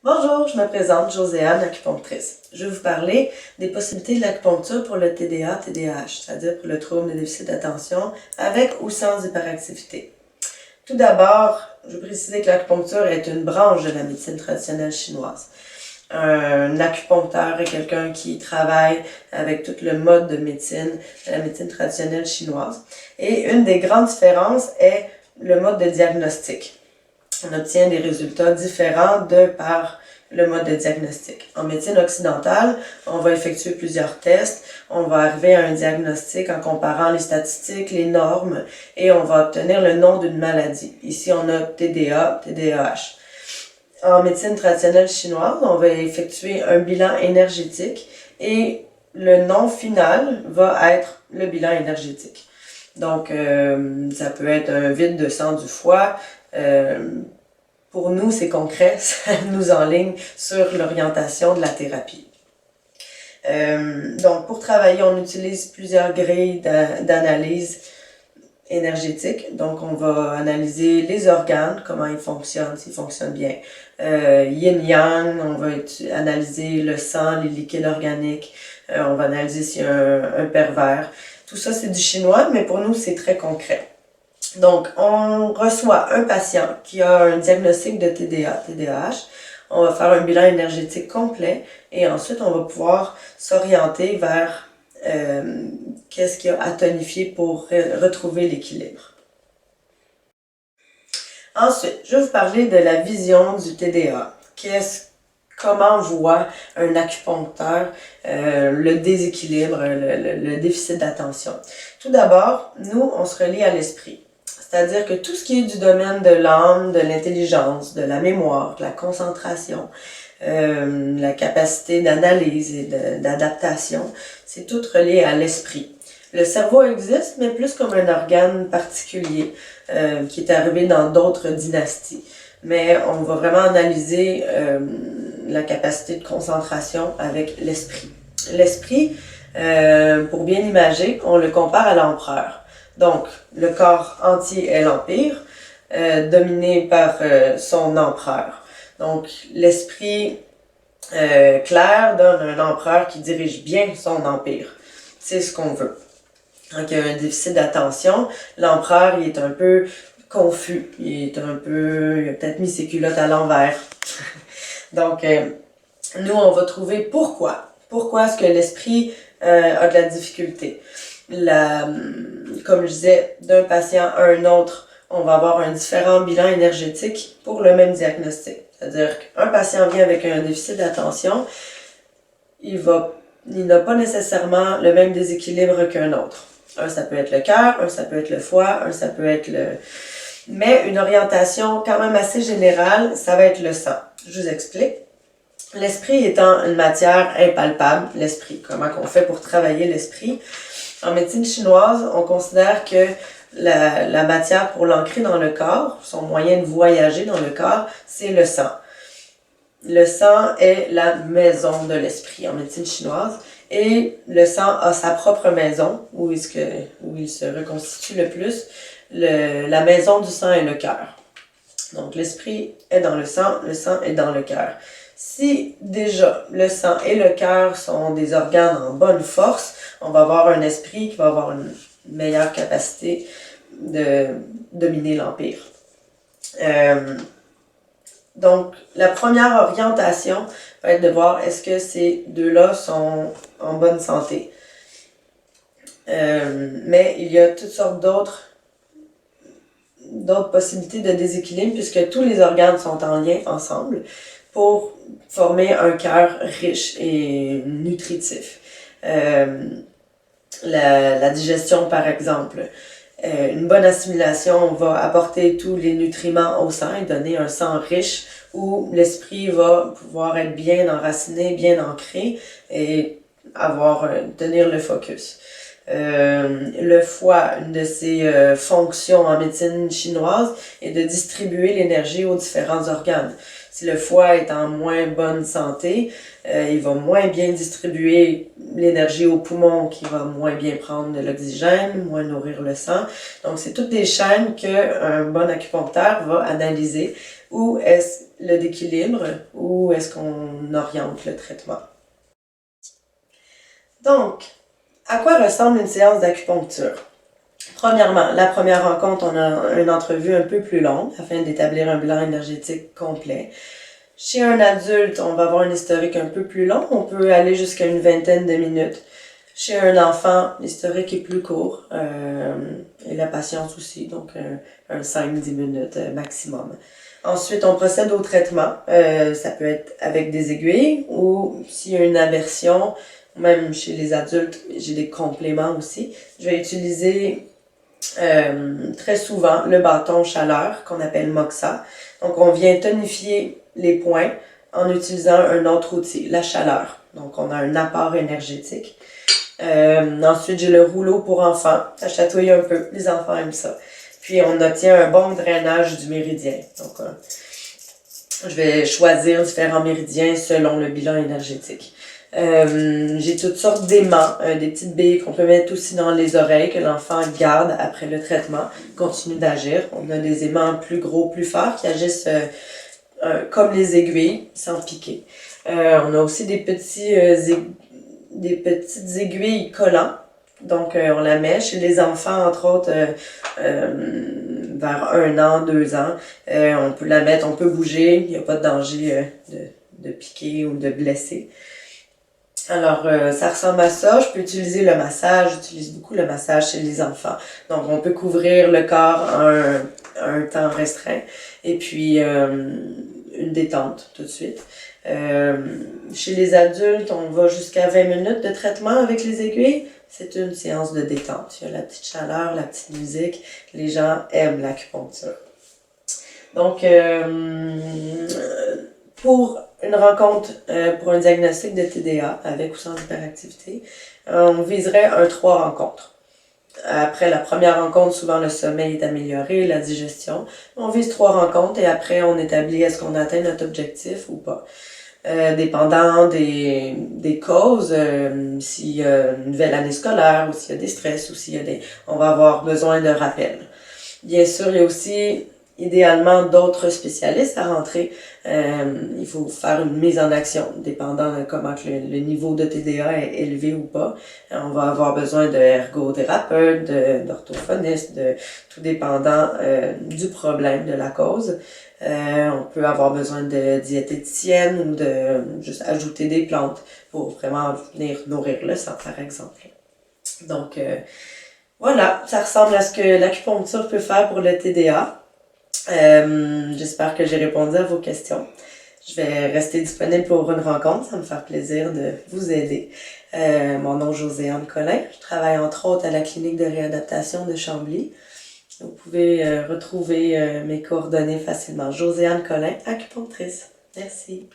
Bonjour, je me présente, Joséanne, acupunctrice. Je vais vous parler des possibilités de l'acupuncture pour le TDA-TDAH, c'est-à-dire pour le trouble de déficit d'attention avec ou sans hyperactivité. Tout d'abord, je veux préciser que l'acupuncture est une branche de la médecine traditionnelle chinoise. Un acupuncteur est quelqu'un qui travaille avec tout le mode de la médecine traditionnelle chinoise. Et une des grandes différences est le mode de diagnostic. On obtient des résultats différents de par le mode de diagnostic. En médecine occidentale, on va effectuer plusieurs tests, on va arriver à un diagnostic en comparant les statistiques, les normes, et on va obtenir le nom d'une maladie. Ici, on a TDA, TDAH. En médecine traditionnelle chinoise, on va effectuer un bilan énergétique et le nom final va être le bilan énergétique. Donc, ça peut être un vide de sang du foie. Pour nous, c'est concret, ça nous enligne sur l'orientation de la thérapie. Donc, pour travailler, on utilise plusieurs grilles d'analyse énergétique. Donc, on va analyser les organes, comment ils fonctionnent, s'ils fonctionnent bien. Yin-yang, on va analyser le sang, les liquides organiques. On va analyser s'il y a un pervers. Tout ça, c'est du chinois, mais pour nous, c'est très concret. Donc, on reçoit un patient qui a un diagnostic de TDA, TDAH. On va faire un bilan énergétique complet et ensuite, on va pouvoir s'orienter vers qu'est-ce qu'il y a à tonifier pour retrouver l'équilibre. Ensuite, je vais vous parler de la vision du TDA. Comment voit un acupuncteur le déséquilibre, le déficit d'attention. Tout d'abord, nous, on se relie à l'esprit. C'est-à-dire que tout ce qui est du domaine de l'âme, de l'intelligence, de la mémoire, de la concentration, la capacité d'analyse et d'adaptation, c'est tout relié à l'esprit. Le cerveau existe, mais plus comme un organe particulier qui est arrivé dans d'autres dynasties. Mais on va vraiment analyser la capacité de concentration avec l'esprit. L'esprit, pour bien imager, on le compare à l'empereur. Donc, le corps entier est l'empire, dominé par son empereur. Donc, l'esprit clair donne un empereur qui dirige bien son empire. C'est ce qu'on veut. Donc, il y a un déficit d'attention. L'empereur, il est un peu confus. Il a peut-être mis ses culottes à l'envers. Donc, nous, on va trouver pourquoi. Pourquoi est-ce que l'esprit a de la difficulté? Comme je disais, d'un patient à un autre, on va avoir un différent bilan énergétique pour le même diagnostic. C'est-à-dire qu'un patient vient avec un déficit d'attention, il n'a pas nécessairement le même déséquilibre qu'un autre. Un, ça peut être le cœur, un, ça peut être le foie, un, ça peut être Mais une orientation quand même assez générale, ça va être le sang. Je vous explique. L'esprit étant une matière impalpable, l'esprit, comment on fait pour travailler l'esprit. En médecine chinoise, on considère que la matière pour l'ancrer dans le corps, son moyen de voyager dans le corps, c'est le sang. Le sang est la maison de l'esprit en médecine chinoise et le sang a sa propre maison où il se reconstitue le plus. La maison du sang est le cœur. Donc l'esprit est dans le sang est dans le cœur. Si déjà le sang et le cœur sont des organes en bonne force, on va avoir un esprit qui va avoir une meilleure capacité de dominer l'empire. Donc, la première orientation va être de voir est-ce que ces deux-là sont en bonne santé. Mais il y a toutes sortes d'autres possibilités de déséquilibre puisque tous les organes sont en lien ensemble pour former un cœur riche et nutritif. La digestion, par exemple. Une bonne assimilation va apporter tous les nutriments au sang et donner un sang riche où l'esprit va pouvoir être bien enraciné, bien ancré et tenir le focus. Le foie, une de ses fonctions en médecine chinoise est de distribuer l'énergie aux différents organes. Si le foie est en moins bonne santé, il va moins bien distribuer l'énergie aux poumons, qui va moins bien prendre de l'oxygène, moins nourrir le sang. Donc, c'est toutes des chaînes qu'un bon acupuncteur va analyser ou est-ce le d'équilibre, ou est-ce qu'on oriente le traitement. Donc, à quoi ressemble une séance d'acupuncture? Premièrement, la première rencontre, on a une entrevue un peu plus longue afin d'établir un bilan énergétique complet. Chez un adulte, on va avoir un historique un peu plus long, on peut aller jusqu'à une vingtaine de minutes. Chez un enfant, l'historique est plus court et la patience aussi, donc un 5-10 minutes maximum. Ensuite, on procède au traitement. Ça peut être avec des aiguilles ou s'il y a une aversion, même chez les adultes, j'ai des compléments aussi. Je vais utiliser très souvent le bâton chaleur qu'on appelle Moxa. Donc, on vient tonifier les points en utilisant un autre outil, la chaleur. Donc, on a un apport énergétique. Ensuite, j'ai le rouleau pour enfants. Ça chatouille un peu. Les enfants aiment ça. Puis, on obtient un bon drainage du méridien. Donc, je vais choisir différents méridiens selon le bilan énergétique. J'ai toutes sortes d'aimants, des petites billes qu'on peut mettre aussi dans les oreilles, que l'enfant garde après le traitement, continue d'agir. On a des aimants plus gros, plus forts, qui agissent comme les aiguilles, sans piquer. On a aussi des petites aiguilles collants. Donc, on la met chez les enfants, entre autres, vers 1 an, 2 ans. On peut la mettre, on peut bouger, il n'y a pas de danger de piquer ou de blesser. Alors, ça ressemble à ça. Je peux utiliser le massage. J'utilise beaucoup le massage chez les enfants. Donc, on peut couvrir le corps un temps restreint. Et puis, une détente tout de suite. Chez les adultes, on va jusqu'à 20 minutes de traitement avec les aiguilles. C'est une séance de détente. Il y a la petite chaleur, la petite musique. Les gens aiment l'acupuncture. Donc, pour une rencontre pour un diagnostic de TDA avec ou sans hyperactivité, on viserait 3 rencontres. Après la première rencontre, souvent le sommeil est amélioré, la digestion. On vise 3 rencontres et après on établit est-ce qu'on atteint notre objectif ou pas. Dépendant des causes, s'il y a une nouvelle année scolaire ou s'il y a des stress ou s'il y a on va avoir besoin de rappel. Bien sûr, il y a aussi idéalement d'autres spécialistes à rentrer. Il faut faire une mise en action, dépendant de comment le niveau de TDA est élevé ou pas. On va avoir besoin de ergothérapeute, d'orthophoniste, tout dépendant du problème, de la cause. On peut avoir besoin de diététicienne ou de juste ajouter des plantes pour vraiment venir nourrir le sang, par exemple. Donc, voilà, ça ressemble à ce que l'acupuncture peut faire pour le TDA. J'espère que j'ai répondu à vos questions. Je vais rester disponible pour une rencontre, ça va me faire plaisir de vous aider. Mon nom est Josiane Collin, je travaille entre autres à la clinique de réadaptation de Chambly. Vous pouvez retrouver mes coordonnées facilement. Josiane Collin, acupunctrice. Merci.